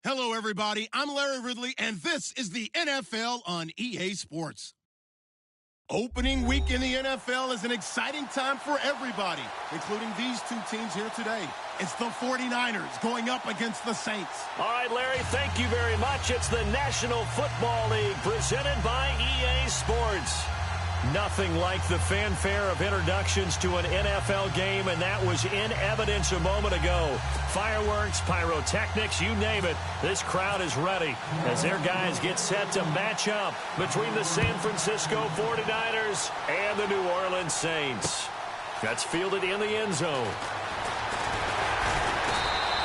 Hello, everybody. I'm Larry Ridley, and this is the NFL on EA Sports. Opening week in the NFL is an exciting time for everybody, including these two teams here today. It's the 49ers going up against the Saints. All right, Larry, thank you very much. It's the National Football League presented by EA Sports. Nothing like the fanfare of introductions to an NFL game, and that was in evidence a moment ago. Fireworks, pyrotechnics, you name it. This crowd is ready as their guys get set to match up between the San Francisco 49ers and the New Orleans Saints. That's fielded in the end zone.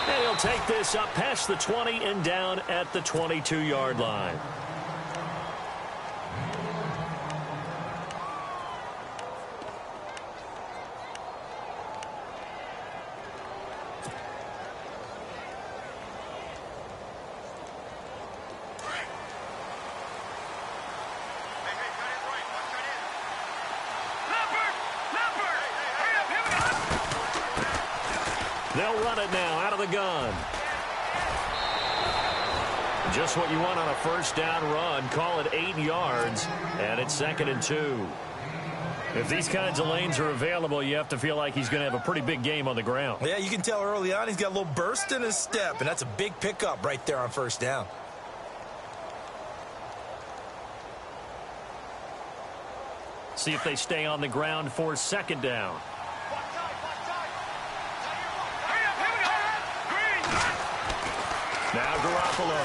And he'll take this up past the 20 and down at the 22-yard line. They'll run it now out of the gun. Just what you want on a first down run. Call it 8 yards, and it's 2nd and 2. If these kinds of lanes are available, you have to feel like he's going to have a pretty big game on the ground. Yeah, you can tell early on he's got a little burst in his step, and that's a big pickup right there on first down. See if they stay on the ground for 2nd down. Now Garoppolo.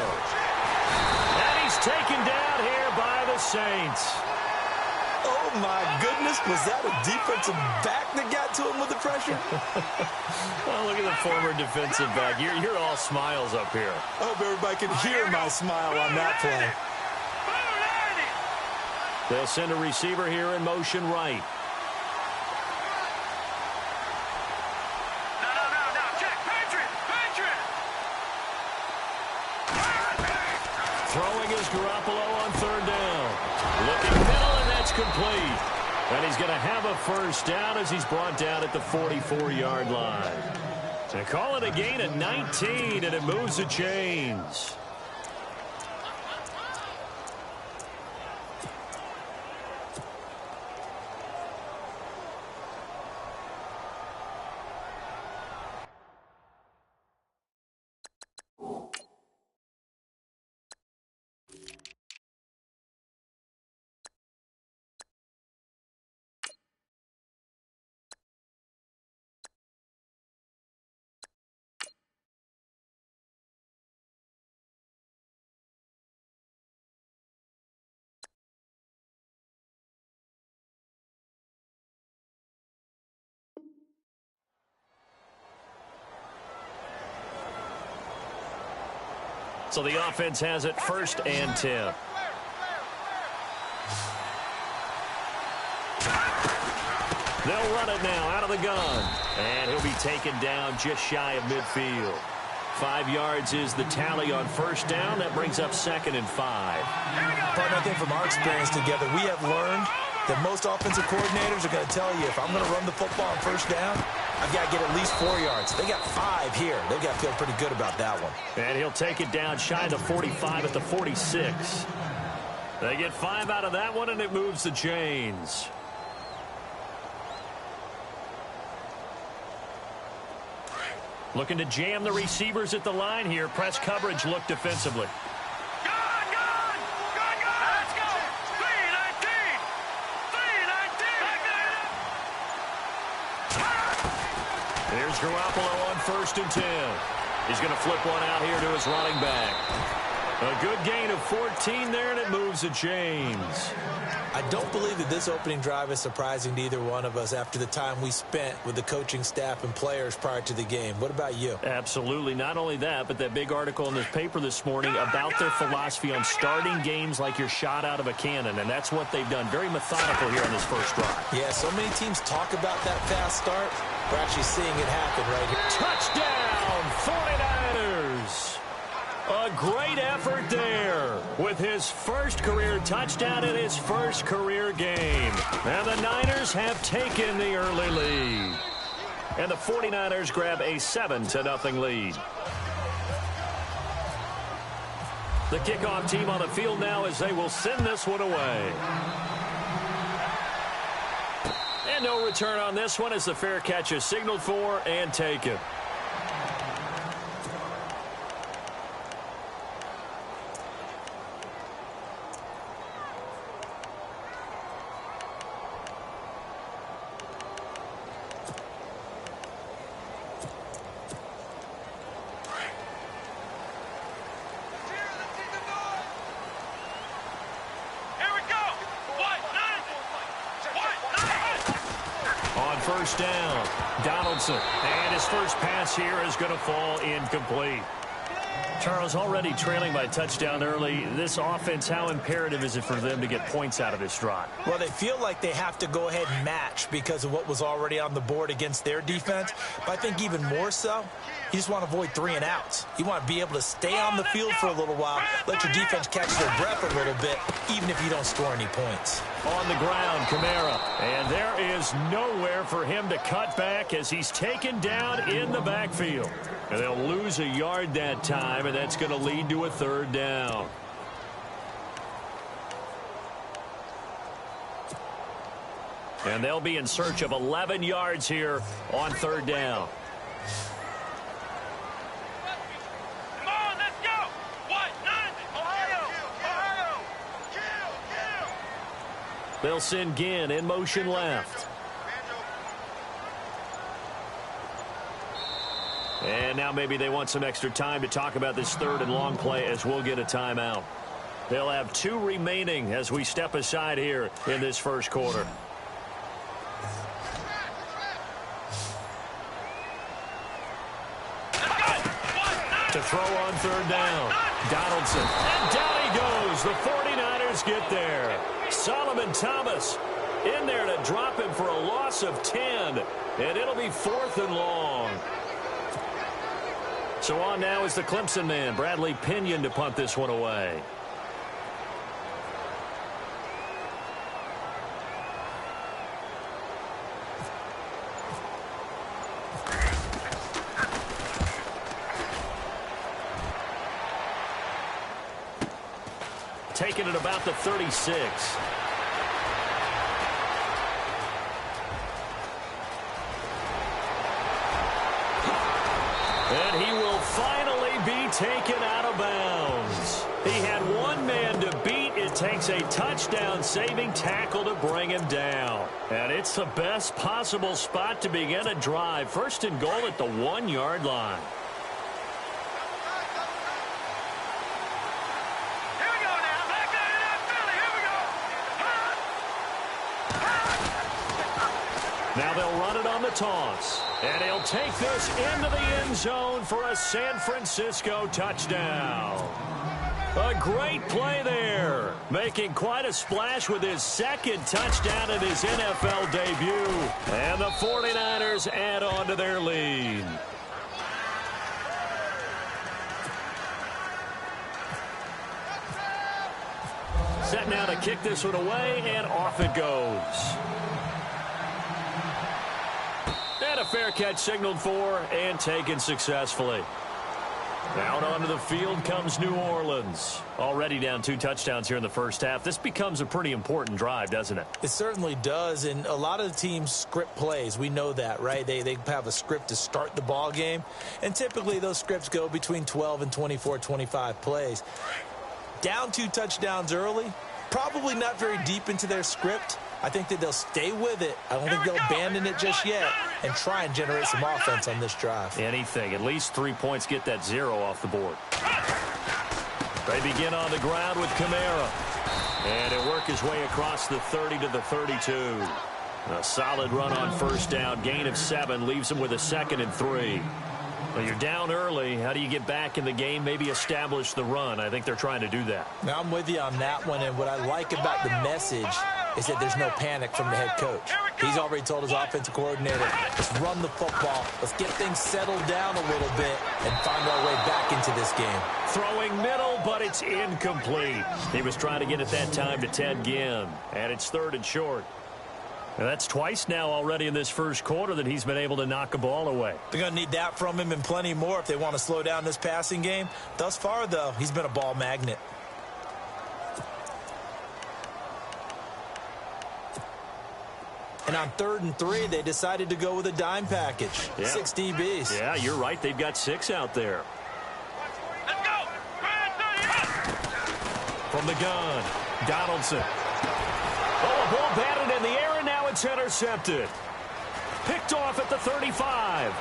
And he's taken down here by the Saints. Oh, my goodness. Was that a defensive back that got to him with the pressure? Oh, look at the former defensive back. You're all smiles up here. I hope everybody can hear my smile on that play. They'll send a receiver here in motion right. Throwing is Garoppolo on 3rd down. Looking middle, and that's complete. And he's going to have a first down as he's brought down at the 44-yard line. They call it a gain of 19, and it moves the chains. So the offense has it 1st and 10. They'll run it now out of the gun. And he'll be taken down just shy of midfield. 5 yards is the tally on first down. That brings up 2nd and 5. Partner, I think from our experience together, we have learned that most offensive coordinators are going to tell you, if I'm going to run the football on first down, I've got to get at least 4 yards. They got 5 here. They've got to feel pretty good about that one. And he'll take it down shy of the 45 at the 46. They get 5 out of that one, and it moves the chains. Looking to jam the receivers at the line here. Press coverage look defensively. Here's Garoppolo on 1st and 10. He's going to flip one out here to his running back. A good gain of 14 there, and it moves the chains. I don't believe that this opening drive is surprising to either one of us after the time we spent with the coaching staff and players prior to the game. What about you? Absolutely. Not only that, but that big article in the paper this morning about their philosophy on starting games like you're shot out of a cannon, and that's what they've done. Very methodical here on this first drive. Yeah, so many teams talk about that fast start. We're actually seeing it happen right here. Touchdown, 49ers! A great effort there with his first career touchdown in his first career game. And the Niners have taken the early lead. And the 49ers grab a 7-0 lead. The kickoff team on the field now as they will send this one away. And no return on this one as the fair catch is signaled for and taken. First down, Donaldson, and his first pass here is going to fall incomplete. Charles, already trailing by touchdown early. This offense, how imperative is it for them to get points out of this drive? Well, they feel like they have to go ahead and match because of what was already on the board against their defense. But I think even more so, you just want to avoid 3 and outs. You want to be able to stay on the field for a little while, let your defense catch their breath a little bit, even if you don't score any points. On the ground, Kamara, and there is nowhere for him to cut back as he's taken down in the backfield. And they'll lose a yard that time, and that's going to lead to a 3rd down. And they'll be in search of 11 yards here on 3rd down. Come on, let's go! What? Ohio! They'll send Ginn in motion left. And now maybe they want some extra time to talk about this 3rd and long play as we'll get a timeout. They'll have 2 remaining as we step aside here in this first quarter. To throw on 3rd down, Donaldson. And down he goes. The 49ers get there. Solomon Thomas in there to drop him for a loss of 10. And it'll be 4th and long. So on now is the Clemson man, Bradley Pinion, to punt this one away. Taking it about the 36. And he will finally be taken out of bounds. He had one man to beat. It takes a touchdown-saving tackle to bring him down. And it's the best possible spot to begin a drive. 1st and goal at the 1-yard line. Now they'll run it on the toss. And he'll take this into the end zone for a San Francisco touchdown. A great play there. Making quite a splash with his 2nd touchdown in his NFL debut. And the 49ers add on to their lead. Set now to kick this one away, and off it goes. And a fair catch signaled for and taken successfully. Out onto the field comes New Orleans. Already down 2 touchdowns here in the first half. This becomes a pretty important drive, doesn't it? It certainly does, and a lot of the teams script plays. We know that, right? They have a script to start the ball game, and typically those scripts go between 12 and 24, 25 plays. Down 2 touchdowns early, probably not very deep into their script. I think that they'll stay with it. I don't think they'll abandon it just yet and try and generate some offense on this drive. Anything. At least 3 points, get that 0 off the board. They begin on the ground with Kamara. And he'll work his way across the 30 to the 32. A solid run on 1st down. Gain of 7 leaves him with a 2nd and 3. Well, you're down early. How do you get back in the game? Maybe establish the run. I think they're trying to do that. Now, I'm with you on that one, and what I like about the message is that there's no panic from the head coach. He's already told his offensive coordinator, let's run the football, let's get things settled down a little bit and find our way back into this game. Throwing middle, but it's incomplete. He was trying to get it that time to Ted Ginn, and it's 3rd and short. And that's twice now already in this first quarter that he's been able to knock a ball away. They're going to need that from him and plenty more if they want to slow down this passing game. Thus far, though, he's been a ball magnet. And on 3rd and 3, they decided to go with a dime package. Yeah. 6 DBs. Yeah, you're right. They've got 6 out there. Let's go! From the gun, Donaldson. Oh, a ball batted in the air, and now it's intercepted. Picked off at the 35.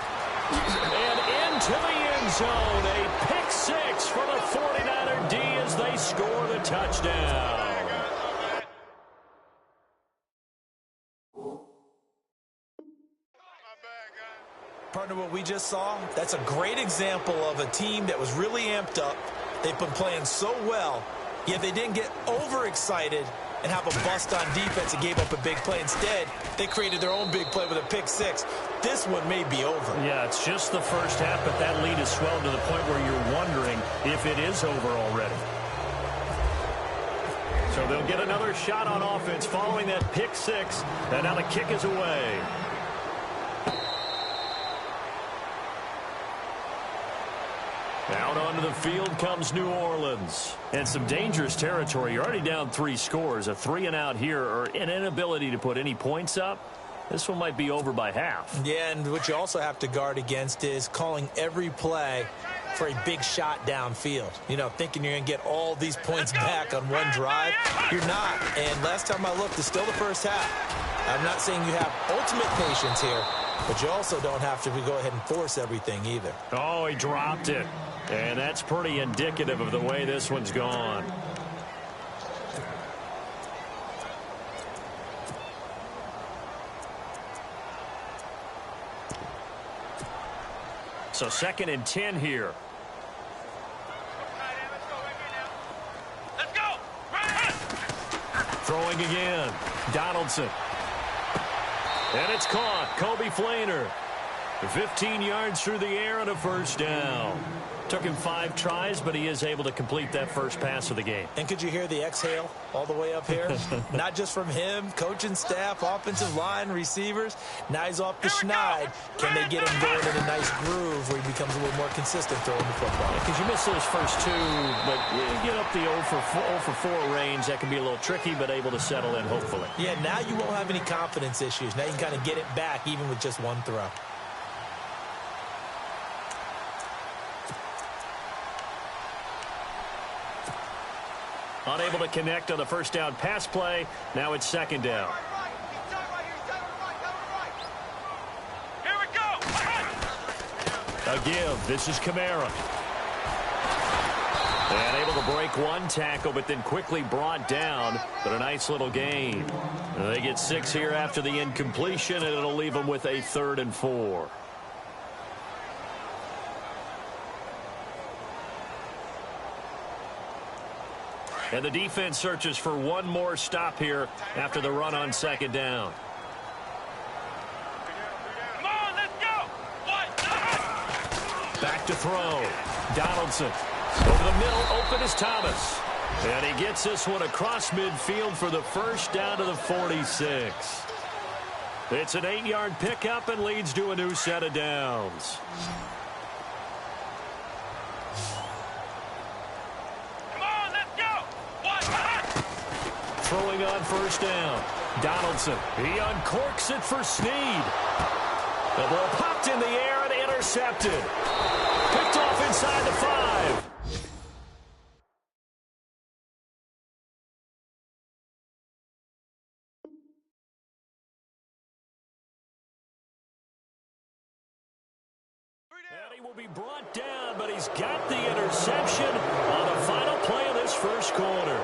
And into the end zone. A pick 6 for the 49er D as they score the touchdown. Partner, what we just saw, that's a great example of a team that was really amped up. They've been playing so well, yet they didn't get overexcited and have a bust on defense and gave up a big play. Instead, they created their own big play with a pick 6. This one may be over. Yeah, it's just the first half, but that lead has swelled to the point where you're wondering if it is over already. So they'll get another shot on offense following that pick 6, and now the kick is away. Out onto the field comes New Orleans. And some dangerous territory. You're already down 3 scores. A 3 and out here, or an inability to put any points up. This one might be over by half. Yeah, and what you also have to guard against is calling every play for a big shot downfield. You know, thinking you're going to get all these points back on one drive. You're not. And last time I looked, it's still the first half. I'm not saying you have ultimate patience here, but you also don't have to go ahead and force everything either. Oh, he dropped it. And that's pretty indicative of the way this one's gone. So 2nd and 10 here. Let's go! Throwing again. Donaldson. And it's caught. Kobe Flainer. 15 yards through the air and a first down. Took him 5 tries, but he is able to complete that first pass of the game. And could you hear the exhale all the way up here? Not just from him, coaching staff, offensive line, receivers. Now he's off the schneid. Can they get him going in a nice groove where he becomes a little more consistent throwing the football? Because you miss those first 2, but you get up the 0 for 4 range. That can be a little tricky, but able to settle in, hopefully. Yeah, now you won't have any confidence issues. Now you can kind of get it back even with just 1 throw. Unable to connect on the first down pass play. Now it's 2nd down. Here we go! A give. This is Kamara. And able to break 1 tackle, but then quickly brought down. But a nice little gain. They get 6 here after the incompletion, and it'll leave them with a 3rd and 4. And the defense searches for one more stop here after the run on 2nd down. Come on, let's go! Back to throw. Donaldson. Over the middle, open is Thomas. And he gets this one across midfield for the first down to the 46. It's an 8-yard pickup and leads to a new set of downs. Throwing on first down. Donaldson. He uncorks it for Snead. The ball popped in the air and intercepted. Picked off inside the 5. And he will be brought down, but he's got the interception on the final play of this first quarter.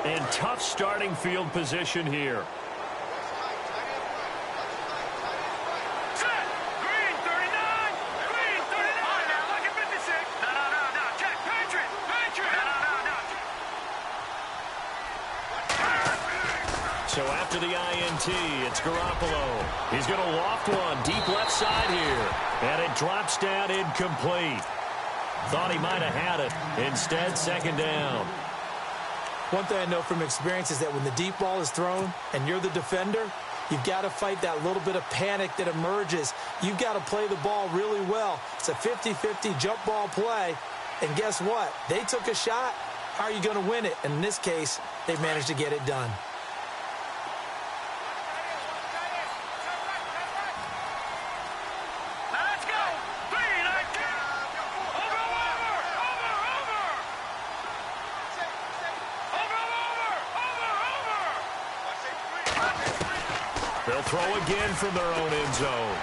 In tough starting field position here. Green 39! Green 39! Now look at 56! No. Check! Patriot! No. So after the INT, it's Garoppolo. He's going to loft one deep left side here. And it drops down incomplete. Thought he might have had it. Instead, second down. One thing I know from experience is that when the deep ball is thrown and you're the defender, you've got to fight that little bit of panic that emerges. You've got to play the ball really well. It's a 50-50 jump ball play. And guess what? They took a shot. How are you going to win it? And in this case, they managed to get it done. They'll throw again from their own end zone.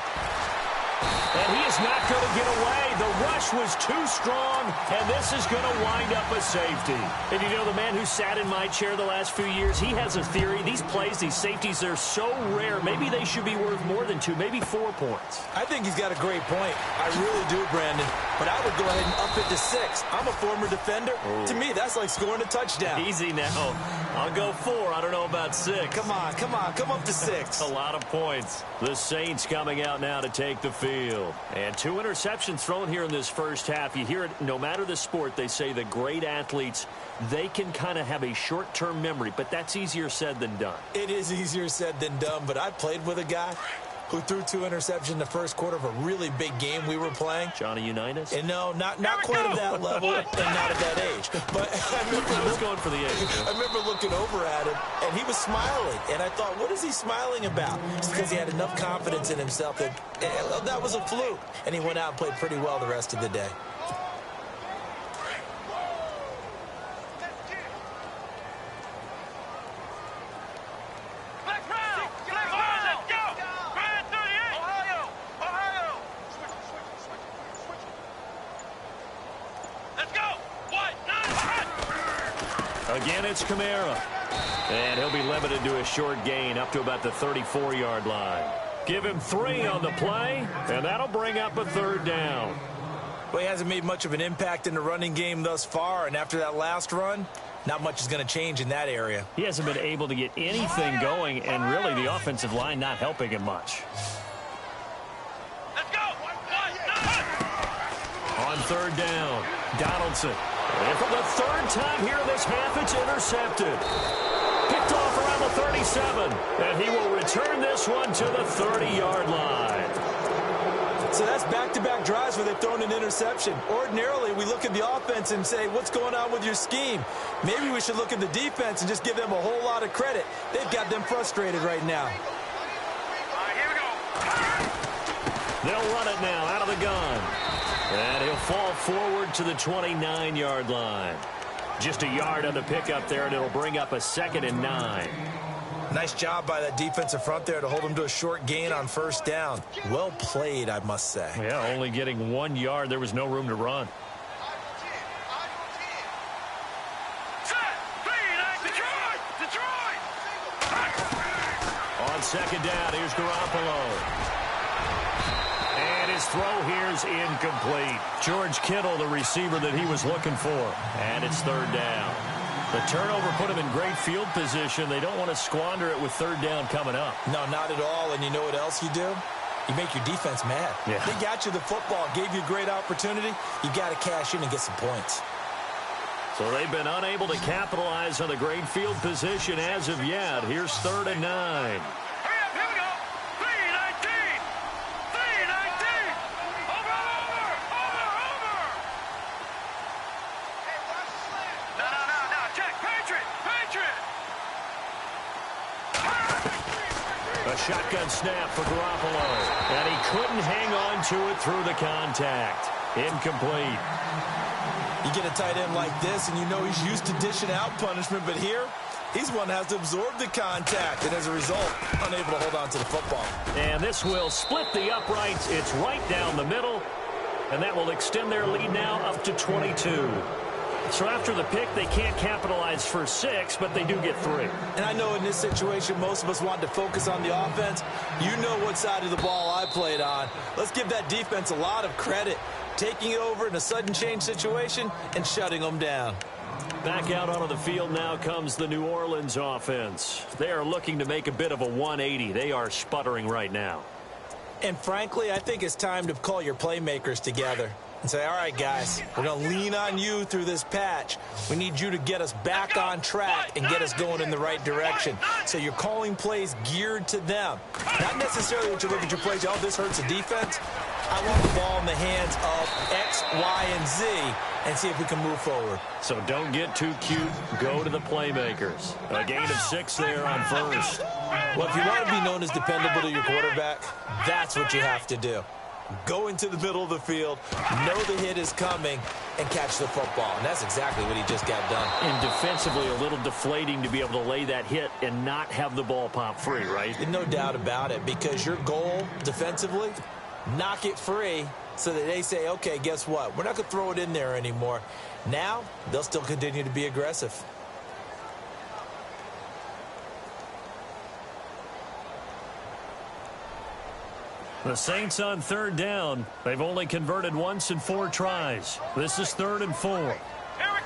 And he is not going to get away. The rush was too strong, and this is going to wind up a safety. And you know, the man who sat in my chair the last few years, he has a theory. These plays, these safeties, they're so rare. Maybe they should be worth more than 2, maybe 4 points. I think he's got a great point. I really do, Brandon. But I would go ahead and up it to 6. I'm a former defender. To me, that's like scoring a touchdown. Easy now. I'll go 4. I don't know about 6. Come on. Come up to 6. A lot of points. The Saints coming out now to take the field. And 2 interceptions thrown here in this first half. You hear it, no matter the sport, they say the great athletes, they can kind of have a short-term memory, but that's easier said than done. It is easier said than done, but I played with a guy who threw 2 interceptions in the first quarter of a really big game we were playing. Johnny Unitas? And no, not quite at that level and not at that age. But I was going for the age. I remember looking over at him, and he was smiling. And I thought, what is he smiling about? It's because he had enough confidence in himself that that was a fluke. And he went out and played pretty well the rest of the day. Again, it's Kamara. And he'll be limited to a short gain up to about the 34-yard line. Give him 3 on the play, and that'll bring up a 3rd down. Well, he hasn't made much of an impact in the running game thus far, and after that last run, not much is going to change in that area. He hasn't been able to get anything going, and really the offensive line not helping him much. Let's go! On 3rd down, Donaldson. And for the 3rd time here in this half, it's intercepted. Picked off around the 37, and he will return this one to the 30-yard line. So that's back-to-back drives where they've thrown an interception. Ordinarily, we look at the offense and say, what's going on with your scheme? Maybe we should look at the defense and just give them a whole lot of credit. They've got them frustrated right now. All right, here we go. They'll run it now out of the gun. And he'll fall forward to the 29-yard line. Just a yard on the pickup there, and it'll bring up a 2nd and 9. Nice job by that defensive front there to hold him to a short gain on 1st down. Well played, I must say. Yeah, only getting 1 yard. There was no room to run. On 2nd down, here's Garoppolo. And his throw here is incomplete. George Kittle, the receiver that he was looking for. And it's 3rd down. The turnover put him in great field position. They don't want to squander it with 3rd down coming up. No, not at all. And you know what else you do? You make your defense mad. Yeah. They got you the football, gave you a great opportunity. You got to cash in and get some points. So they've been unable to capitalize on the great field position as of yet. Here's 3rd and 9. A shotgun snap for Garoppolo. And he couldn't hang on to it through the contact. Incomplete. You get a tight end like this, and you know he's used to dishing out punishment, but here, he's one that has to absorb the contact, and as a result, unable to hold on to the football. And this will split the uprights. It's right down the middle, and that will extend their lead now up to 22. So after the pick, they can't capitalize for 6, but they do get 3. And I know in this situation, most of us want to focus on the offense. You know what side of the ball I played on. Let's give that defense a lot of credit, taking it over in a sudden change situation and shutting them down. Back out onto the field now comes the New Orleans offense. They are looking to make a bit of a 180. They are sputtering right now. And frankly, I think it's time to call your playmakers together. and say, all right, guys, we're going to lean on you through this patch. We need you to get us back on track and get us going in the right direction. So you're calling plays geared to them. Not necessarily when you look at your plays, oh, this hurts the defense. I want the ball in the hands of X, Y, and Z and see if we can move forward. So don't get too cute. Go to the playmakers. A gain of 6 there on first. Well, if you want to be known as dependable to your quarterback, that's what you have to do. Go into the middle of the field, know the hit is coming, and catch the football. And that's exactly what he just got done. And defensively, a little deflating to be able to lay that hit and not have the ball pop free, right? No doubt about it, because your goal defensively, knock it free so that they say, okay, guess what? We're not going to throw it in there anymore. Now, they'll still continue to be aggressive. The Saints on 3rd down. They've only converted once in 4 tries. This is 3rd and 4. Here we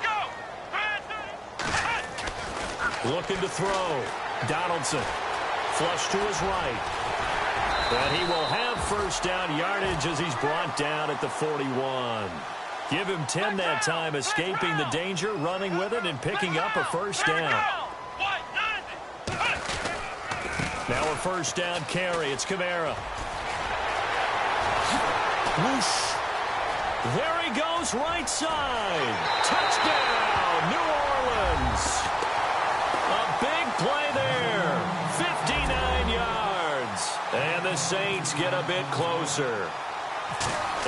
go. Looking to throw. Donaldson. Flush to his right. And he will have first down yardage as he's brought down at the 41. Give him 10 that time, escaping the danger, running with it, and picking up a first down. Now a first down carry. It's Kamara. Whoosh. There he goes, right side. Touchdown, New Orleans. A big play there. 59 yards. And the Saints get a bit closer.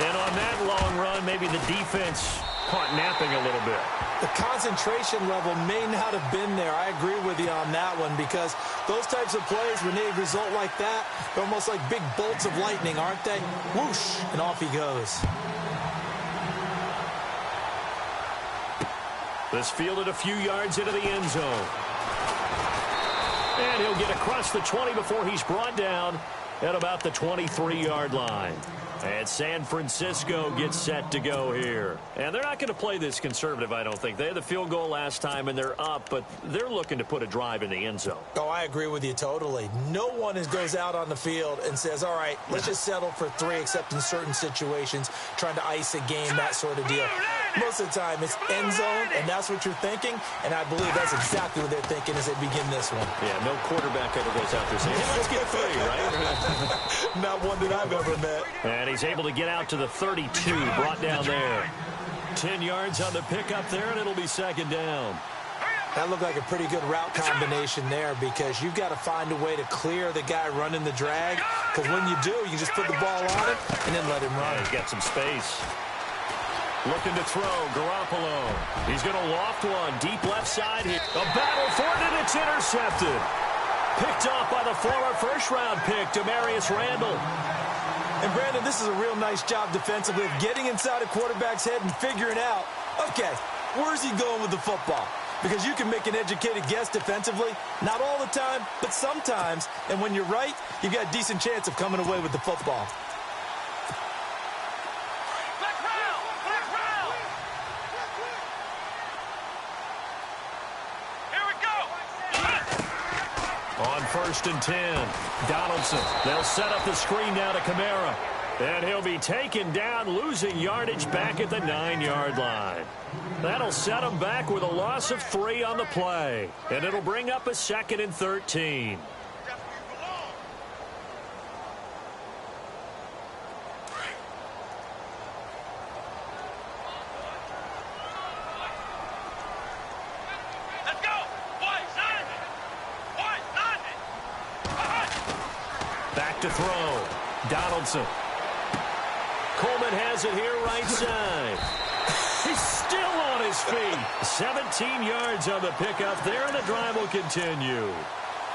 And on that long run, maybe the defense caught napping a little bit. The concentration level may not have been there. I agree with you on that one, because those types of plays, when they result like that, they're almost like big bolts of lightning, aren't they? Whoosh, and off he goes. This fielded a few yards into the end zone. And he'll get across the 20 before he's brought down at about the 23-yard line. And San Francisco gets set to go here. And they're not going to play this conservative, I don't think. They had the field goal last time, and they're up, but they're looking to put a drive in the end zone. Oh, I agree with you totally. No one goes out on the field and says, all right, let's just settle for 3, except in certain situations, trying to ice a game, that sort of deal. Most of the time, it's end zone, and that's what you're thinking, and I believe that's exactly what they're thinking as they begin this one. Yeah, no quarterback ever goes out there saying, hey, let's get 3, right? Not one that I've ever met. And he's able to get out to the 32, brought down there. 10 yards on the pickup there, and it'll be 2nd down. That looked like a pretty good route combination there, because you've got to find a way to clear the guy running the drag, because when you do, you just put the ball on him and then let him run. He's got some space. Looking to throw, Garoppolo. He's going to loft one, deep left side here. A battle for it, and it's intercepted. Picked off by the former first-round pick, Demarius Randall. And, Brandon, this is a real nice job defensively of getting inside a quarterback's head and figuring out, okay, where's he going with the football? Because you can make an educated guess defensively, not all the time, but sometimes. And when you're right, you've got a decent chance of coming away with the football. On 1st and 10, Donaldson. They'll set up the screen now to Kamara. And he'll be taken down, losing yardage back at the 9-yard line. That'll set him back with a loss of 3 on the play. And it'll bring up a 2nd and 13. Back to throw. Donaldson. Coleman has it here right side. He's still on his feet. 17 yards on the pickup there, and the drive will continue.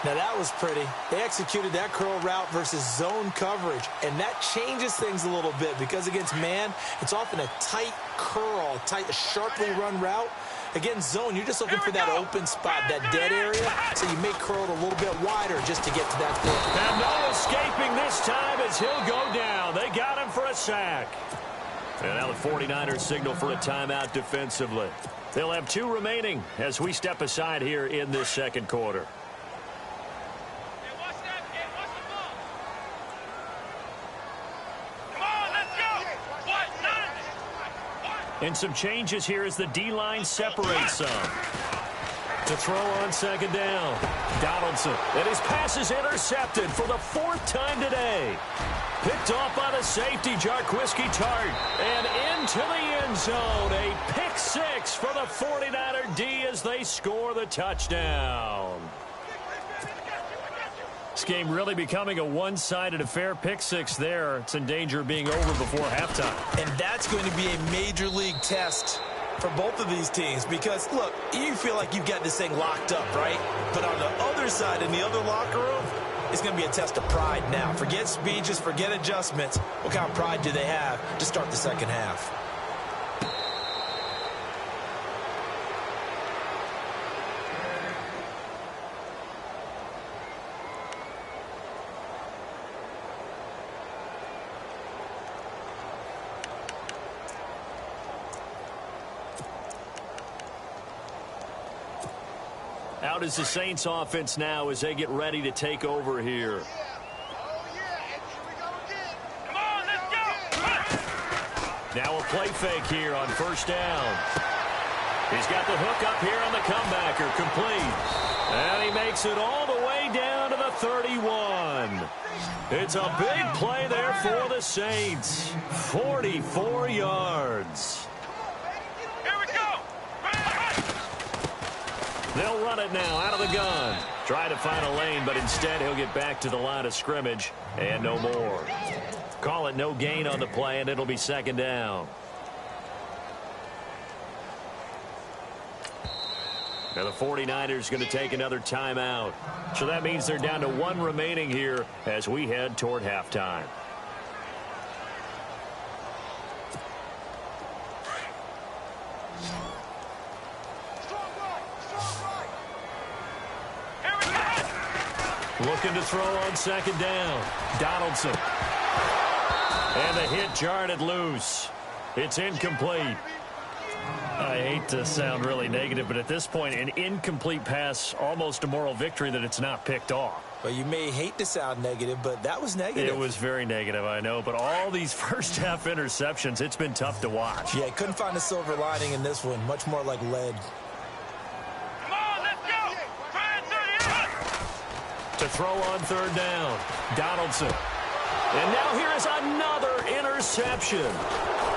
Now, that was pretty. They executed that curl route versus zone coverage, and that changes things a little bit because against man, it's often a tight curl, a sharply run route. Against zone, you're just looking for that open spot, that dead area, so you may curl it a little bit wider just to get to that thing. And no escaping this time as he'll go down. They got him for a sack. And now the 49ers signal for a timeout defensively. They'll have 2 remaining as we step aside here in this 2nd quarter. And some changes here as the D-line separates some. To throw on second down, Donaldson. And his pass is intercepted for the 4th time today. Picked off by the safety, Jarquiski Tart. And into the end zone. A pick 6 for the 49er D as they score the touchdown. This game really becoming a one-sided affair. Pick 6 there. It's in danger of being over before halftime. And that's going to be a major league test for both of these teams because, look, you feel like you've got this thing locked up, right? But on the other side, in the other locker room, it's going to be a test of pride now. Forget speeches, forget adjustments. What kind of pride do they have to start the second half? Out is the Saints offense now as they get ready to take over here. Come on, let's go! Now a play fake here on first down. He's got the hook up here on the comebacker, complete. And he makes it all the way down to the 31. It's a big play there for the Saints. 44 yards. They'll run it now out of the gun. Try to find a lane, but instead he'll get back to the line of scrimmage and no more. Call it no gain on the play, and it'll be second down. Now the 49ers going to take another timeout. So that means they're down to 1 remaining here as we head toward halftime. Looking to throw on second down. Donaldson. And the hit jarred it loose. It's incomplete. I hate to sound really negative, but at this point, an incomplete pass, almost a moral victory that it's not picked off. Well, you may hate to sound negative, but that was negative. It was very negative, I know. But all these first-half interceptions, it's been tough to watch. Yeah, couldn't find a silver lining in this one. Much more like lead. To throw on third down, Donaldson. And now here is another interception.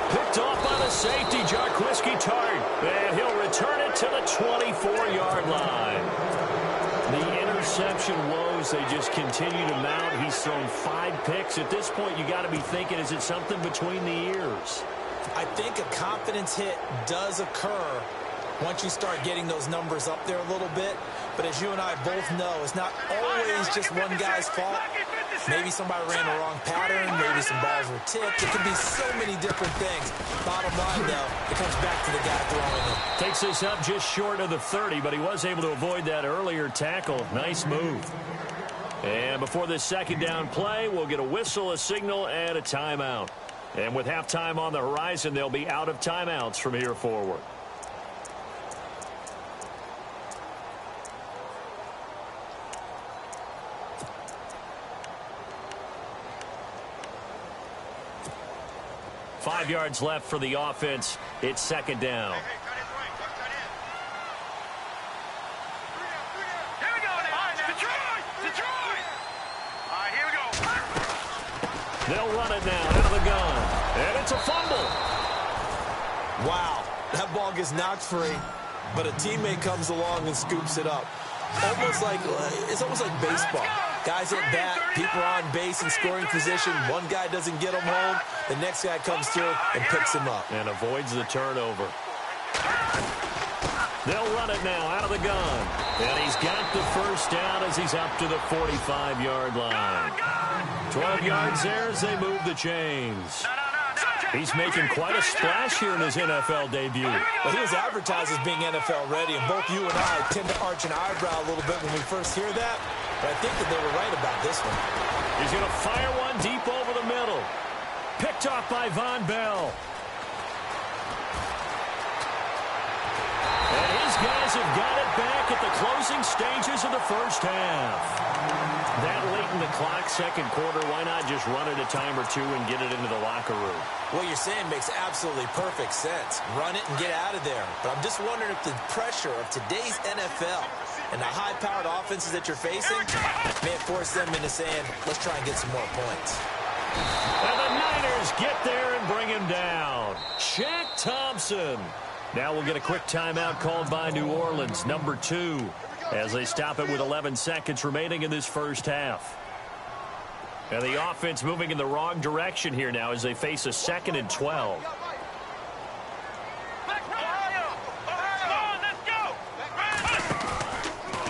Picked off by the safety, Jarquiski Tart. And he'll return it to the 24-yard line. The interception woes, they just continue to mount. He's thrown 5 picks. At this point, you got to be thinking, is it something between the ears? I think a confidence hit does occur once you start getting those numbers up there a little bit. But as you and I both know, it's not always just one guy's fault. Maybe somebody ran the wrong pattern. Maybe some balls were tipped. It could be so many different things. Bottom line, though, it comes back to the guy throwing it. Takes this up just short of the 30, but he was able to avoid that earlier tackle. Nice move. And before this second down play, we'll get a whistle, a signal, and a timeout. And with halftime on the horizon, they'll be out of timeouts from here forward. Five yards left for the offense. It's second down. Here we go now. Detroit! All right, here we go. They'll run it now out of the gun. And it's a fumble. Wow, that ball gets knocked free, but a teammate comes along and scoops it up. It's almost like baseball. Guys at bat, people are on base in scoring position. One guy doesn't get him home. The next guy comes through and picks him up. And avoids the turnover. They'll run it now out of the gun. And he's got the first down as he's up to the 45-yard line. 12 yards there as they move the chains. He's making quite a splash here in his NFL debut. Well, he was advertised as being NFL ready, and both you and I tend to arch an eyebrow a little bit when we first hear that. But I think that they were right about this one. He's going to fire one deep over the middle. Picked off by Von Bell. And his guys have got it back at the the closing stages of the first half. That late in the clock, second quarter, why not just run it a time or two and get it into the locker room? What you're saying makes absolutely perfect sense. Run it and get out of there. But I'm just wondering if the pressure of today's NFL and the high-powered offenses that you're facing may have forced them into saying, let's try and get some more points. And the Niners get there and bring him down. Shaq Thompson. Now we'll get a quick timeout called by New Orleans, number 2, as they stop it with 11 seconds remaining in this first half. And the offense moving in the wrong direction here now as they face a 2nd and 12.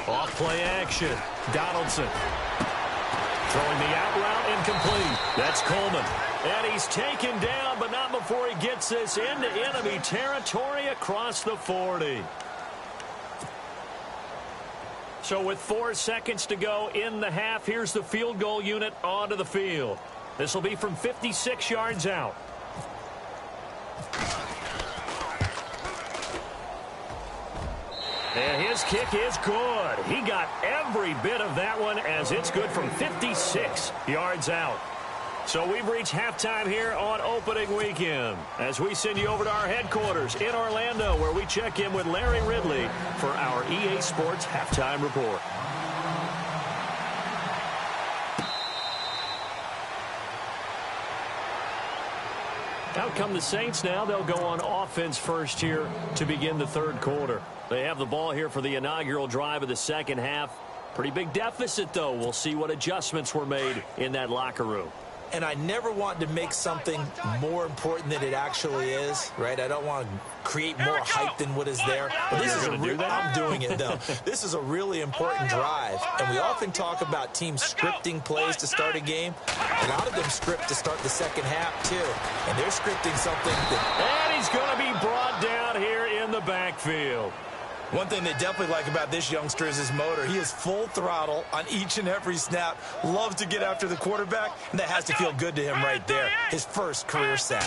Off play action. Donaldson. Throwing the out route incomplete. That's Coleman. And he's taken down, but not before he gets this into enemy territory across the 40. So with 4 seconds to go in the half, here's the field goal unit onto the field. This will be from 56 yards out. And his kick is good. He got every bit of that one as it's good from 56 yards out. So we've reached halftime here on opening weekend as we send you over to our headquarters in Orlando where we check in with Larry Ridley for our EA Sports Halftime Report. Out come the Saints now. They'll go on offense first here to begin the third quarter. They have the ball here for the inaugural drive of the second half. Pretty big deficit, though. We'll see what adjustments were made in that locker room. And I never want to make something more important than it actually is, right? I don't want to create more hype than what is there. But this is I'm doing it, though. This is a really important drive. And we often talk about teams scripting plays to start a game. A lot of them script to start the second half, too. And they're scripting something that... And he's going to be brought down here in the backfield. One thing they definitely like about this youngster is his motor. He is full throttle on each and every snap. Loves to get after the quarterback, and that has to feel good to him right there. His first career sack.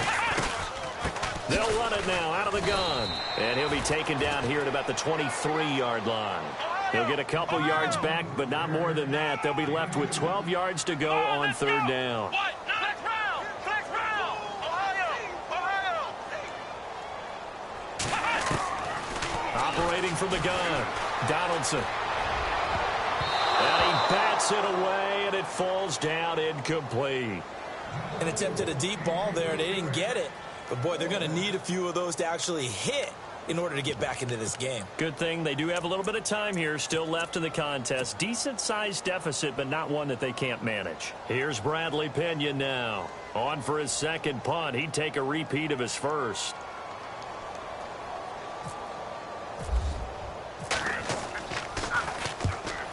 They'll run it now out of the gun. And he'll be taken down here at about the 23-yard line. He'll get a couple yards back, but not more than that. They'll be left with 12 yards to go on third down. Operating from the gun, Donaldson. And he bats it away, and it falls down incomplete. And attempted a deep ball there. They didn't get it. But, boy, they're going to need a few of those to actually hit in order to get back into this game. Good thing they do have a little bit of time here still left in the contest. Decent-sized deficit, but not one that they can't manage. Here's Bradley Pinion now. On for his second punt. He'd take a repeat of his first.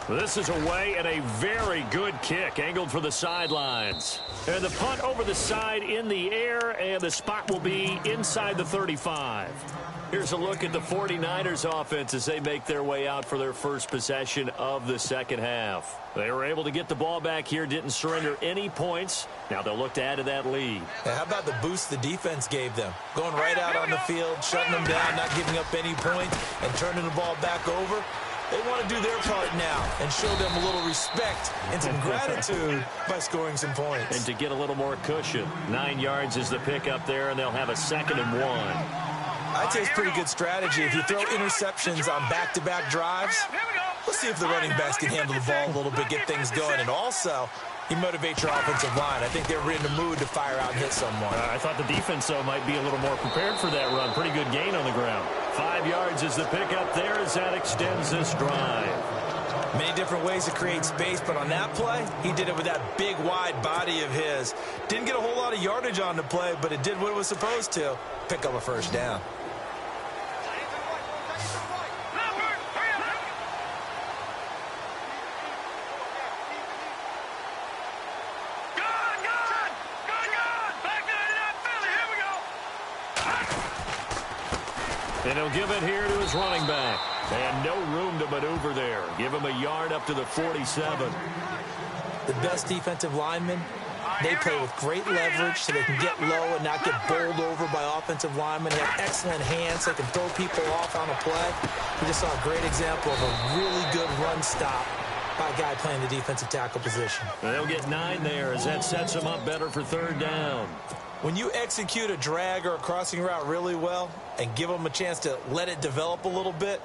This is away and a very good kick angled for the sidelines. And the punt over the side in the air, and the spot will be inside the 35. Here's a look at the 49ers offense as they make their way out for their first possession of the second half. They were able to get the ball back here, didn't surrender any points. Now they'll look to add to that lead. Now, how about the boost the defense gave them? Going right out on the field, shutting them down, not giving up any points, and turning the ball back over. They want to do their part now and show them a little respect and some gratitude by scoring some points. And to get a little more cushion. 9 yards is the pickup there, and they'll have a 2nd and 1. I'd say it's pretty good strategy. If you throw interceptions on back-to-back drives, let's see if the running backs can handle the ball a little bit, get things going. And also, you motivate your offensive line. I think they're in the mood to fire out and hit someone. I thought the defense, though, might be a little more prepared for that run. Pretty good gain on the ground. 5 yards is the pickup there as that extends this drive. Many different ways to create space, but on that play, he did it with that big, wide body of his. Didn't get a whole lot of yardage on the play, but it did what it was supposed to. Pick up a first down. And he'll give it here to his running back. And no room to maneuver there. Give him a yard up to the 47. The best defensive linemen They play with great leverage so they can get low and not get bowled over by offensive linemen. They have excellent hands so they can throw people off on a play. We just saw a great example of a really good run stop by a guy playing the defensive tackle position. They'll get 9 there as that sets them up better for 3rd down. When you execute a drag or a crossing route really well and give them a chance to let it develop a little bit,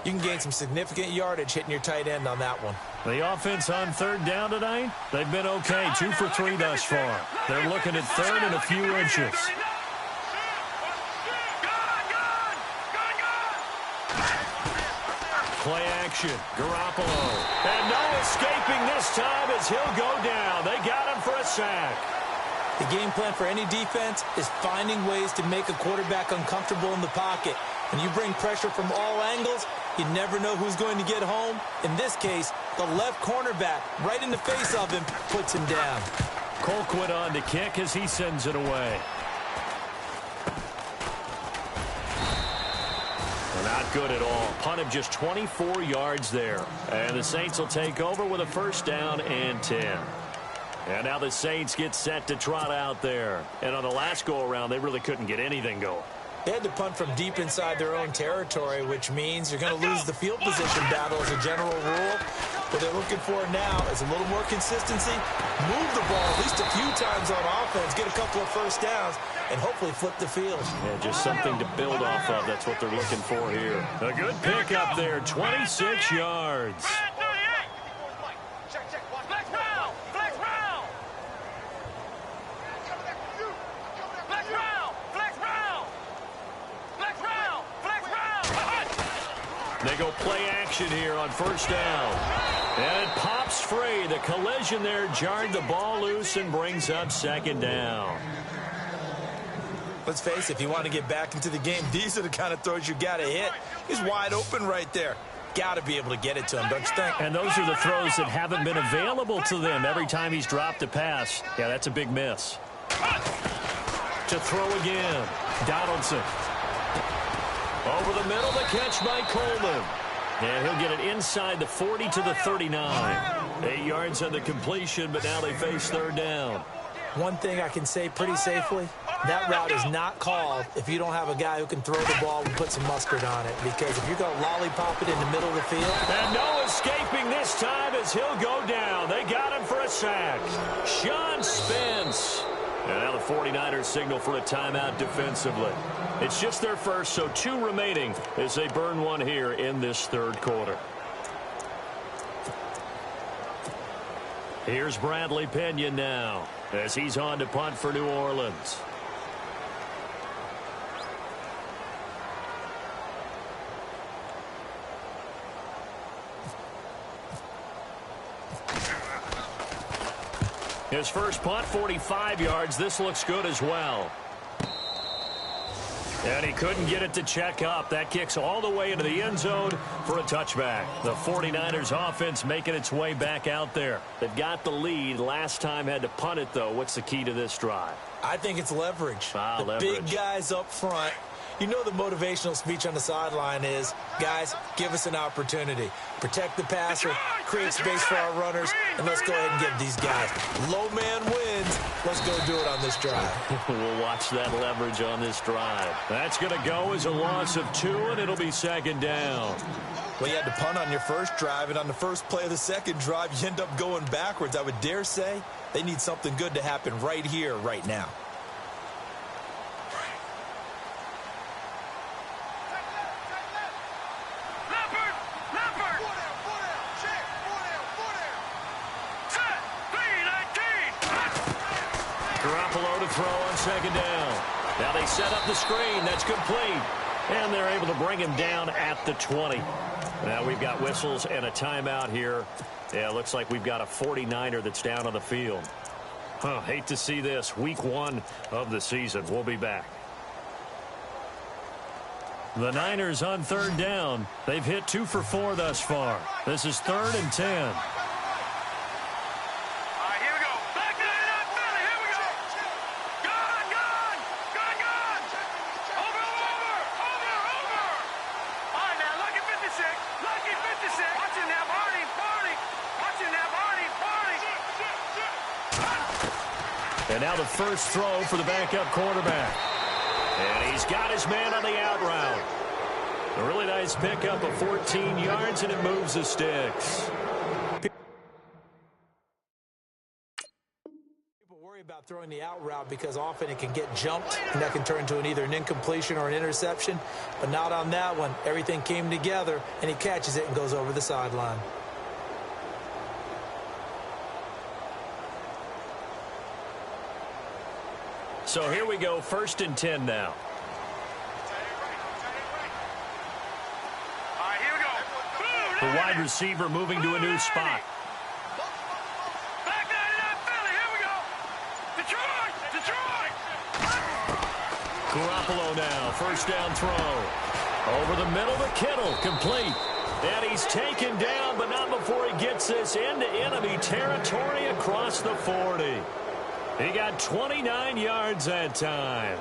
you can gain some significant yardage hitting your tight end on that one. The offense on 3rd down tonight, they've been okay, 2 for 3 thus far. They're looking at 3rd and a few inches. Play action, Garoppolo. And no escaping this time as he'll go down. They got him for a sack. The game plan for any defense is finding ways to make a quarterback uncomfortable in the pocket. When you bring pressure from all angles, you never know who's going to get home. In this case, the left cornerback, right in the face of him, puts him down. Colquitt on to kick as he sends it away. Not good at all. Punt of just 24 yards there. And the Saints will take over with a 1st down and 10. And now the Saints get set to trot out there. And on the last go-around, they really couldn't get anything going. They had to punt from deep inside their own territory, which means you're going to lose the field position battle as a general rule. What they're looking for now is a little more consistency, move the ball at least a few times on offense, get a couple of 1st downs, and hopefully flip the field. Yeah, just something to build off of. That's what they're looking for here. A good pick up there, 26 yards. They go play action here on 1st down. And it pops free. The collision there jarred the ball loose and brings up 2nd down. Let's face it, if you want to get back into the game, these are the kind of throws you got to hit. He's wide open right there. Got to be able to get it to him, don't you think? And those are the throws that haven't been available to them every time he's dropped a pass. Yeah, that's a big miss. To throw again. Donaldson. Over the middle, the catch by Coleman. And he'll get it inside the 40 to the 39. 8 yards on the completion, but now they face 3rd down. One thing I can say pretty safely, that route is not called if you don't have a guy who can throw the ball and put some mustard on it. Because if you're going to lollipop it in the middle of the field. And no escaping this time as he'll go down. They got him for a sack. Sean Spence. And now the 49ers signal for a timeout defensively. It's just their first, so 2 remaining as they burn one here in this 3rd quarter. Here's Bradley Pinion now as he's on to punt for New Orleans. His first punt, 45 yards. This looks good as well. And he couldn't get it to check up. That kicks all the way into the end zone for a touchback. The 49ers offense making its way back out there. They've got the lead. Last time had to punt it, though. What's the key to this drive? I think it's leverage. Leverage. Big guys up front. You know the motivational speech on the sideline is, guys, give us an opportunity. Protect the passer, create space for our runners, and let's go ahead and give these guys. Low man wins. Let's go do it on this drive. We'll watch that leverage on this drive. That's going to go as a loss of 2, and it'll be 2nd down. Well, you had to punt on your first drive, and on the first play of the second drive, you end up going backwards. I would dare say they need something good to happen right here, right now. Garoppolo to throw on 2nd down. Now they set up the screen. That's complete. And they're able to bring him down at the 20. Now we've got whistles and a timeout here. Yeah, it looks like we've got a 49er that's down on the field. Hate to see this. Week 1 of the season. We'll be back. The Niners on 3rd down. They've hit 2 for 4 thus far. This is 3rd and 10. And now the first throw for the backup quarterback. And he's got his man on the out route. A really nice pickup of 14 yards, and it moves the sticks. People worry about throwing the out route because often it can get jumped, and that can turn into either an incompletion or an interception. But not on that one. Everything came together, and he catches it and goes over the sideline. So here we go, 1st and 10 now. All right, here we go. The wide receiver moving to a new spot. Back 99 Philly, here we go. Detroit. Garoppolo now, 1st down throw. Over the middle to Kittle, complete. And he's taken down, but not before he gets this into enemy territory across the 40. He got 29 yards that time.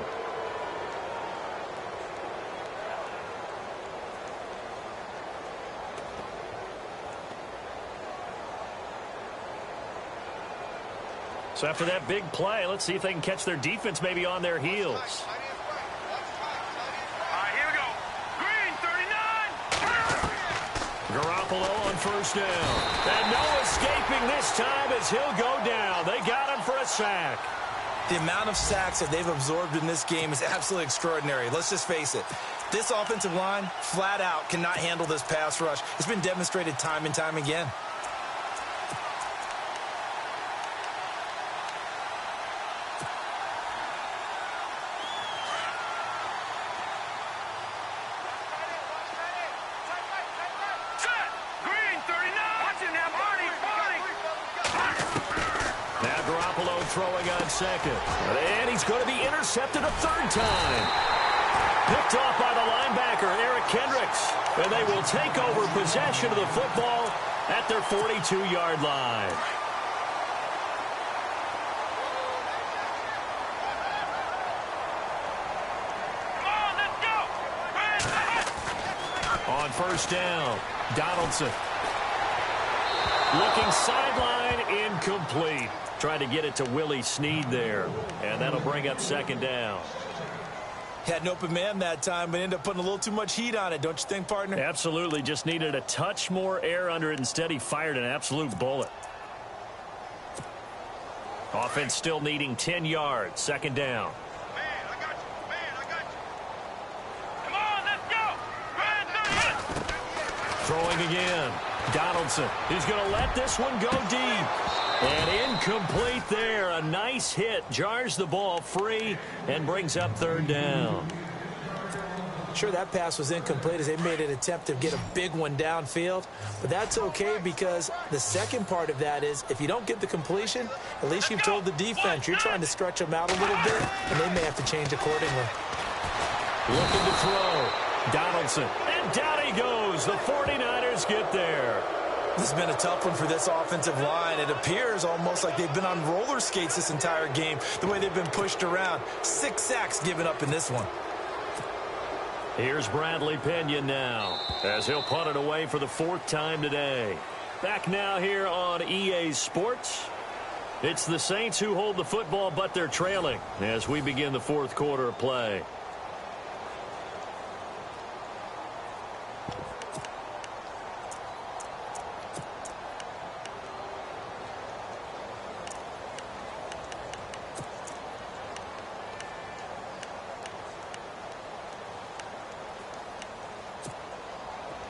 So after that big play, let's see if they can catch their defense maybe on their heels. All right, here we go. Green, 39. Garoppolo on 1st down. And no escaping this time as he'll go down. They got him for a sack. The amount of sacks that they've absorbed in this game is absolutely extraordinary. Let's just face it. This offensive line, flat out, cannot handle this pass rush. It's been demonstrated time and time again. Throwing on 2nd. And he's going to be intercepted a 3rd time. Picked off by the linebacker, Eric Kendricks. And they will take over possession of the football at their 42-yard line. Come on, let's go. On 1st down, Donaldson. Looking sideline, incomplete. Trying to get it to Willie Snead there. And that'll bring up 2nd down. Had an open man that time, but ended up putting a little too much heat on it, don't you think, partner? Absolutely. Just needed a touch more air under it. Instead, he fired an absolute bullet. Offense still needing 10 yards. 2nd down. Man, I got you. Come on, let's go. Throwing again. Donaldson. He's going to let this one go deep. And incomplete there. A nice hit. Jars the ball free and brings up 3rd down. Sure, that pass was incomplete as they made an attempt to get a big one downfield. But that's okay because the second part of that is if you don't get the completion, at least you've told the defense you're trying to stretch them out a little bit, and they may have to change accordingly. Looking to throw. Donaldson. And down he goes. The 49ers get there. This has been a tough one for this offensive line. It appears almost like they've been on roller skates this entire game, the way they've been pushed around. 6 sacks given up in this one. Here's Bradley Pinion now, as he'll punt it away for the 4th time today. Back now here on EA Sports. It's the Saints who hold the football, but they're trailing as we begin the 4th quarter of play.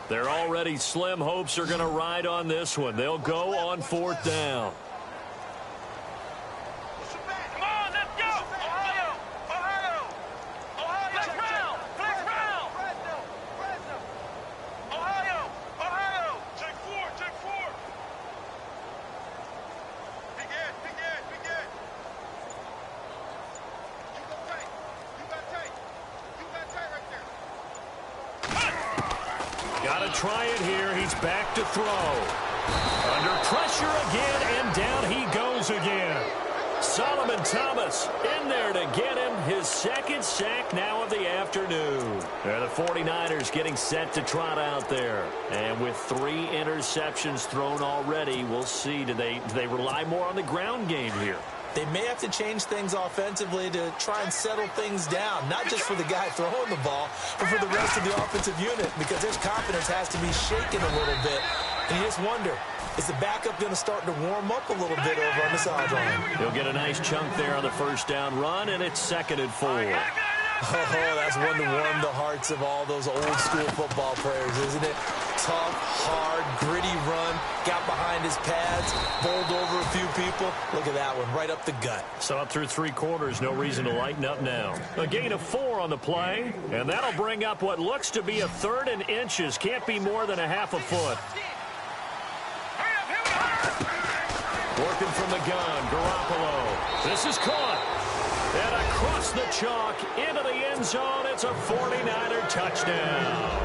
Their already slim hopes are going to ride on this one. They'll go on 4th down. Come on, let's go. Ohio. Flex round. Ohio. Take 4. Big Ed. You go tight. You got tight right there. Got to try it here. He's back to throw. Under pressure again, and down he goes again. Solomon Thomas in there to get him his 2nd sack now of the afternoon. And the 49ers getting set to trot out there. And with 3 interceptions thrown already, we'll see. Do they rely more on the ground game here? They may have to change things offensively to try and settle things down, not just for the guy throwing the ball, but for the rest of the offensive unit, because his confidence has to be shaken a little bit. And you just wonder, is the backup going to start to warm up a little bit over on the sideline? He'll get a nice chunk there on the first down run, and it's 2nd and 4. Oh, that's one to warm the hearts of all those old-school football players, isn't it? Tough, hard, gritty run, got behind his pads, bowled over a few people. Look at that one, right up the gut. So up through 3 quarters, no reason to lighten up now. A gain of 4 on the play, and that'll bring up what looks to be a 3rd and inches. Can't be more than a half a foot. Working from the gun, Garoppolo. This is caught. And across the chalk, into the end zone, it's a 49er touchdown.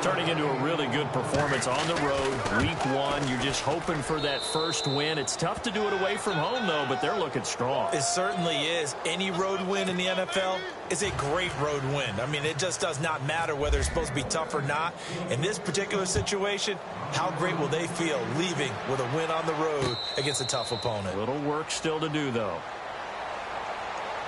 Turning into a really good performance on the road. Week 1, you're just hoping for that first win. It's tough to do it away from home, though, but they're looking strong. It certainly is. Any road win in the NFL is a great road win. I mean, it just does not matter whether it's supposed to be tough or not. In this particular situation, how great will they feel leaving with a win on the road against a tough opponent? A little work still to do, though.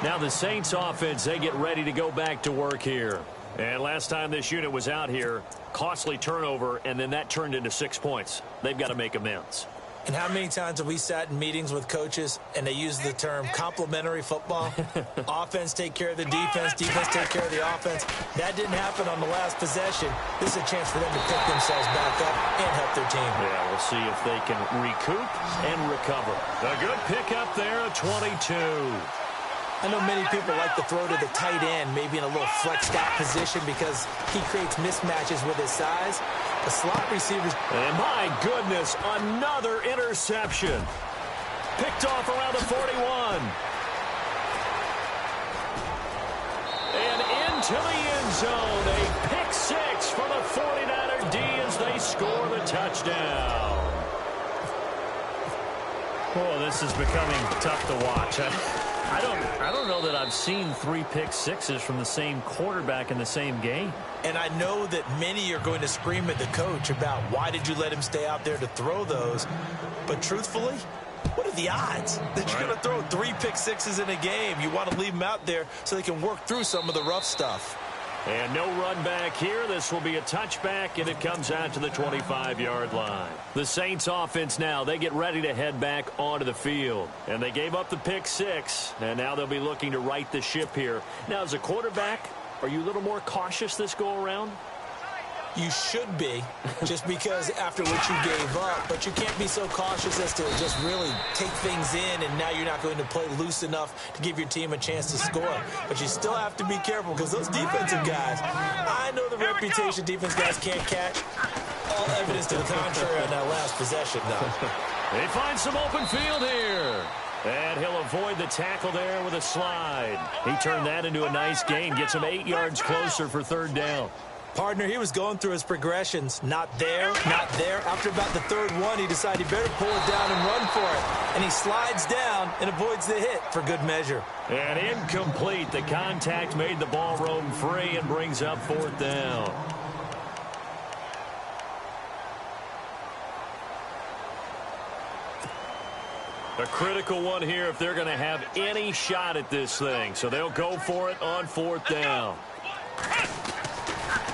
Now the Saints offense, they get ready to go back to work here. And last time this unit was out here, costly turnover, and then that turned into 6 points. They've got to make amends. And how many times have we sat in meetings with coaches and they use the term complementary football? Offense take care of the defense, defense take care of the offense. That didn't happen on the last possession. This is a chance for them to pick themselves back up and help their team. Yeah, we'll see if they can recoup and recover. A good pickup there at 22. I know many people like to throw to the tight end, maybe in a little flexed out position because he creates mismatches with his size. The slot receivers. And my goodness, another interception. Picked off around the 41. And into the end zone. A pick 6 for the 49er D as they score the touchdown. Oh, this is becoming tough to watch. I don't know that I've seen 3 pick sixes from the same quarterback in the same game. And I know that many are going to scream at the coach about why did you let him stay out there to throw those. But truthfully, what are the odds that you're going to throw 3 pick sixes in a game? You want to leave them out there so they can work through some of the rough stuff. And no run back here. This will be a touchback, and it comes out to the 25-yard line. The Saints offense now, they get ready to head back onto the field. And they gave up the pick 6, and now they'll be looking to right the ship here. Now, as a quarterback, are you a little more cautious this go-around? You should be, just because after what you gave up. But you can't be so cautious as to just really take things in, and now you're not going to play loose enough to give your team a chance to score. But you still have to be careful because those defensive guys, I know the reputation defense guys can't catch. All evidence to the contrary on that last possession, though. They find some open field here. And he'll avoid the tackle there with a slide. He turned that into a nice gain, gets him 8 yards closer for 3rd down. Partner, he was going through his progressions. Not there, not there. After about the 3rd one, he decided he better pull it down and run for it. And he slides down and avoids the hit for good measure. And incomplete. The contact made the ball roam free and brings up 4th down. A critical one here if they're going to have any shot at this thing. So they'll go for it on 4th down.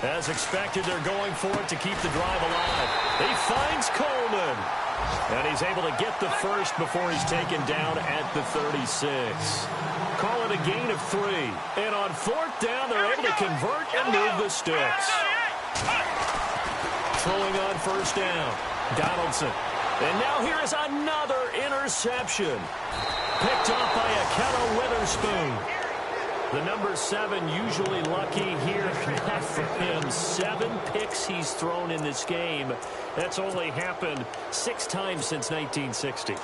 As expected, they're going for it to keep the drive alive. He finds Coleman. And he's able to get the first before he's taken down at the 36. Call it a gain of 3. And on 4th down, they're able to convert and move the sticks. Throwing on 1st down. Donaldson. And now here is another interception. Picked off by Akello Witherspoon. The number 7 usually lucky here. Not for him. 7 picks he's thrown in this game. That's only happened 6 times since 1960.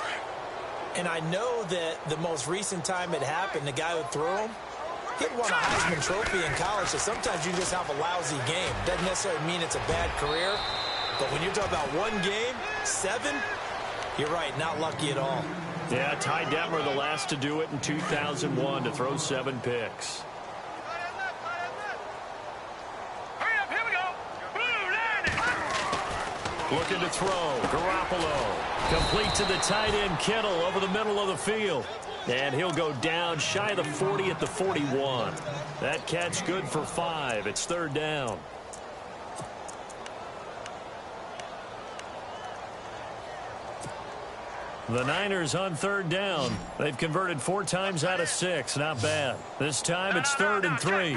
And I know that the most recent time it happened, the guy who threw him, he had won a Heisman Trophy in college, so sometimes you just have a lousy game. Doesn't necessarily mean it's a bad career, but when you're talking about 1 game, 7, you're right, not lucky at all. Yeah, Ty Detmer, the last to do it in 2001, to throw 7 picks. Hurry up, here we go. Blue line. Looking to throw. Garoppolo. Complete to the tight end, Kittle, over the middle of the field. And he'll go down shy of the 40 at the 41. That catch good for 5. It's third down. The Niners on third down. They've converted 4 times out of 6. Not bad. This time it's 3rd and 3.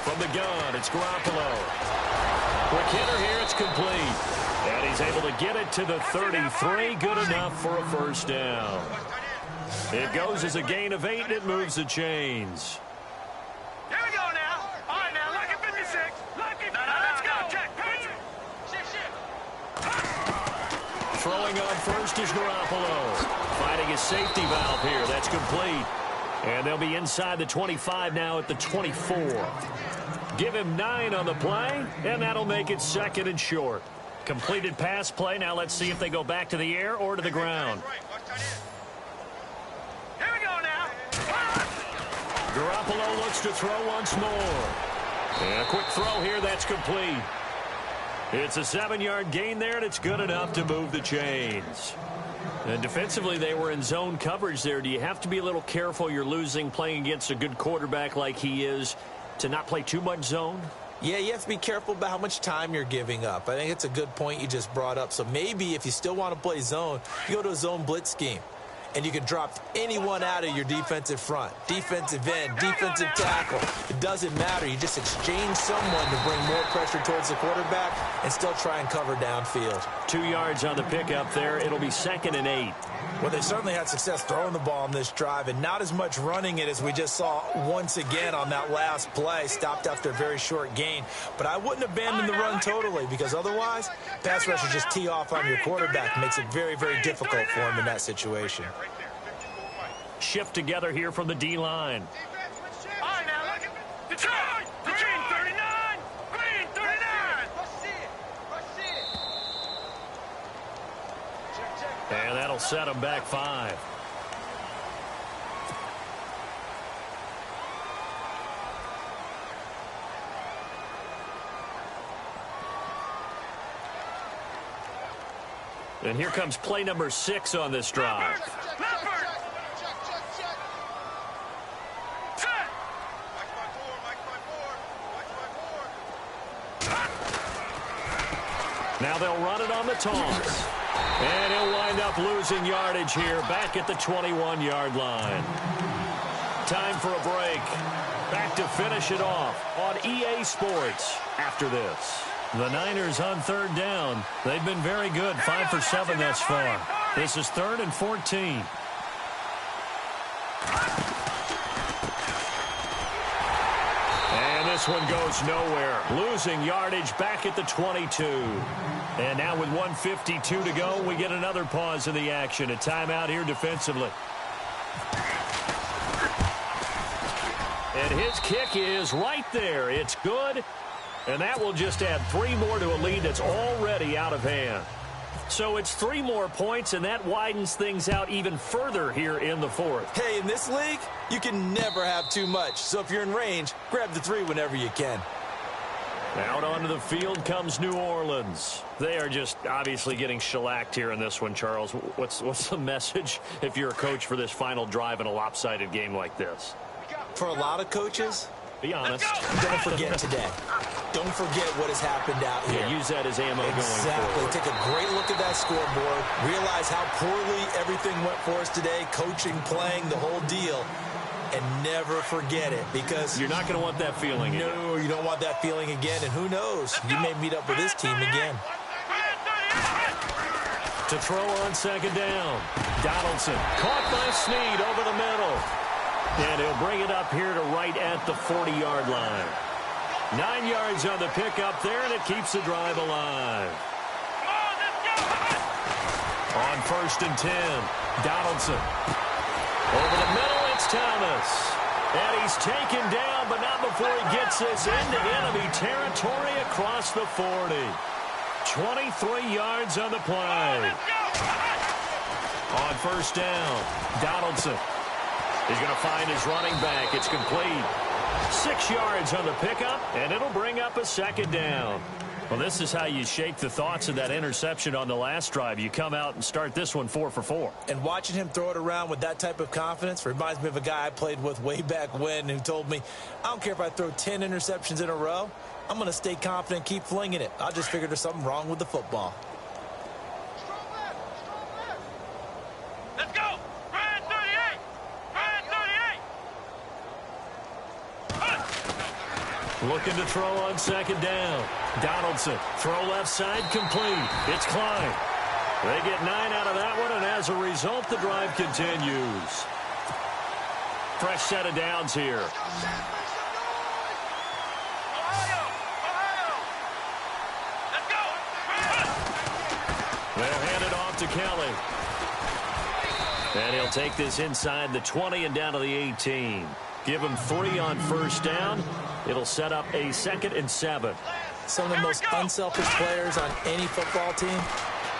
From the gun, it's Garoppolo. Quick hitter here, it's complete. And he's able to get it to the 33. Good enough for a first down. It goes as a gain of 8, and it moves the chains. Here we go now. All right, now, look at 56. Let's go, Jack. Throwing on first is Garoppolo. Finding his safety valve here. That's complete. And they'll be inside the 25 now at the 24. Give him 9 on the play, and that'll make it 2nd and short. Completed pass play. Now let's see if they go back to the air or to the ground. Here we go now. Garoppolo looks to throw once more. And a quick throw here. That's complete. It's a 7-yard gain there, and it's good enough to move the chains. And defensively, they were in zone coverage there. Do you have to be a little careful? You're losing playing against a good quarterback like he is to not play too much zone? Yeah, you have to be careful about how much time you're giving up. I think it's a good point you just brought up. So maybe if you still want to play zone, you go to a zone blitz scheme. And you can drop anyone out of your defensive front, defensive end, defensive tackle. It doesn't matter. You just exchange someone to bring more pressure towards the quarterback and still try and cover downfield. 2 yards on the pickup there. It'll be 2nd and 8. Well, they certainly had success throwing the ball on this drive and not as much running it as we just saw once again on that last play. Stopped after a very short gain. But I wouldn't abandon the run totally because otherwise, pass rushers just tee off on your quarterback and makes it very, very difficult for him in that situation. Shift together here from the D-line. All right, now, look at the try. The green 39. Green 39. And that'll set him back 5. And here comes play number 6 on this drive. Now they'll run it on the toss. And he'll wind up losing yardage here back at the 21-yard line. Time for a break. Back to finish it off on EA Sports after this. The Niners on third down. They've been very good, 5 for 7 thus far. This is 3rd and 14. And this one goes nowhere. Losing yardage back at the 22. And now with 1:52 to go, we get another pause in the action. A timeout here defensively. And his kick is right there. It's good. And that will just add 3 more to a lead that's already out of hand. So it's 3 more points, and that widens things out even further here in the 4th. Hey, in this league, you can never have too much. So if you're in range, grab the 3 whenever you can. Out onto the field comes New Orleans. They are just obviously getting shellacked here in this one, Charles. What's the message if you're a coach for this final drive in a lopsided game like this? For a lot of coaches, be honest. Don't forget today. Don't forget what has happened out here. Yeah, use that as ammo going Exactly. forward. Take a great look at that scoreboard. Realize how poorly everything went for us today. Coaching, playing, the whole deal. And never forget it because you're not going to want that feeling again. No, you don't want that feeling again. And who knows? You may meet up with this team again. To throw on second down. Donaldson caught by Snead over the middle. And he'll bring it up here to right at the 40-yard line. 9 yards on the pickup there, and it keeps the drive alive. On 1st and 10, Donaldson. Over the middle, it's Thomas. And he's taken down, but not before he gets this into enemy territory across the 40. 23 yards on the play. On 1st down, Donaldson. He's going to find his running back. It's complete. 6 yards on the pickup, and it'll bring up a second down. Well, this is how you shake the thoughts of that interception on the last drive. You come out and start this one 4 for 4. And watching him throw it around with that type of confidence reminds me of a guy I played with way back when who told me, I don't care if I throw 10 interceptions in a row. I'm going to stay confident and keep flinging it. I just figured there's something wrong with the football. Let's go! Ryan 38! Ryan 38! Looking to throw on second down. Donaldson, throw left side, complete. It's Klein. They get 9 out of that one, and as a result, the drive continues. Fresh set of downs here. Let's go! They'll hand it off to Kelly. And he'll take this inside the 20 and down to the 18. Give him 3 on first down. It'll set up a 2nd and 7. Some of the most unselfish players on any football team,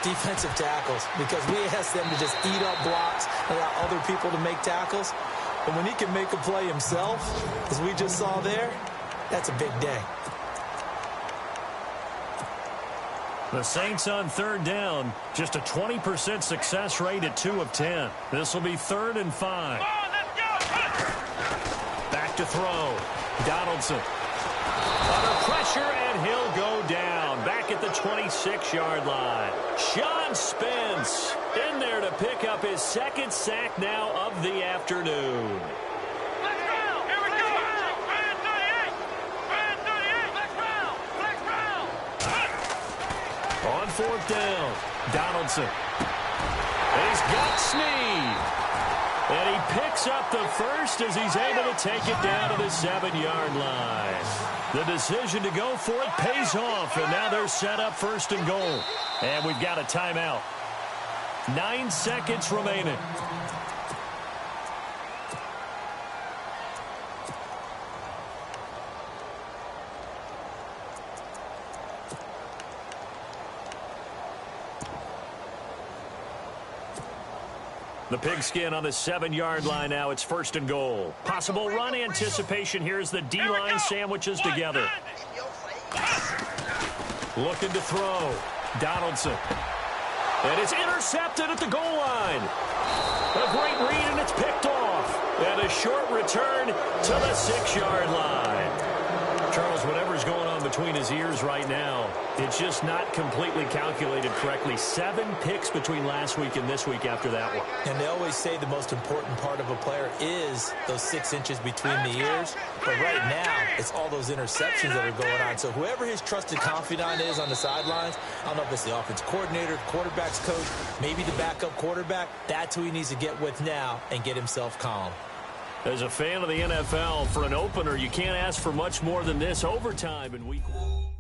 defensive tackles, because we ask them to just eat up blocks and allow other people to make tackles. But when he can make a play himself, as we just saw there, that's a big day. The Saints on third down, just a 20% success rate at 2 of 10. This will be 3rd and 5. Come on, let's go! Back to throw. Donaldson. Under pressure, and he'll go down. Back at the 26-yard line. Sean Spence in there to pick up his 2nd sack now of the afternoon. Let's round! Here we go! Ryan 38! Ryan 38! Let's round! Let's round! On 4th down, Donaldson. He's got Snead. And he picks up the first as he's able to take it down to the 7-yard line. The decision to go for it pays off, and now they're set up 1st and goal. And we've got a timeout. 9 seconds remaining. The pigskin on the 7-yard line now. It's 1st and goal. Possible run anticipation. Here's the D-line sandwiches together. Looking to throw. Donaldson. And it's intercepted at the goal line. A great read, and it's picked off. And a short return to the 6-yard line. Charles, whatever's going on between his ears right now, it's just not completely calculated correctly. 7 picks between last week and this week after that one. And they always say the most important part of a player is those 6 inches between the ears. But right now, it's all those interceptions that are going on. So whoever his trusted confidant is on the sidelines, I don't know if it's the offense coordinator, quarterback's coach, maybe the backup quarterback, that's who he needs to get with now and get himself calm. As a fan of the NFL, for an opener, you can't ask for much more than this. Overtime in week 1.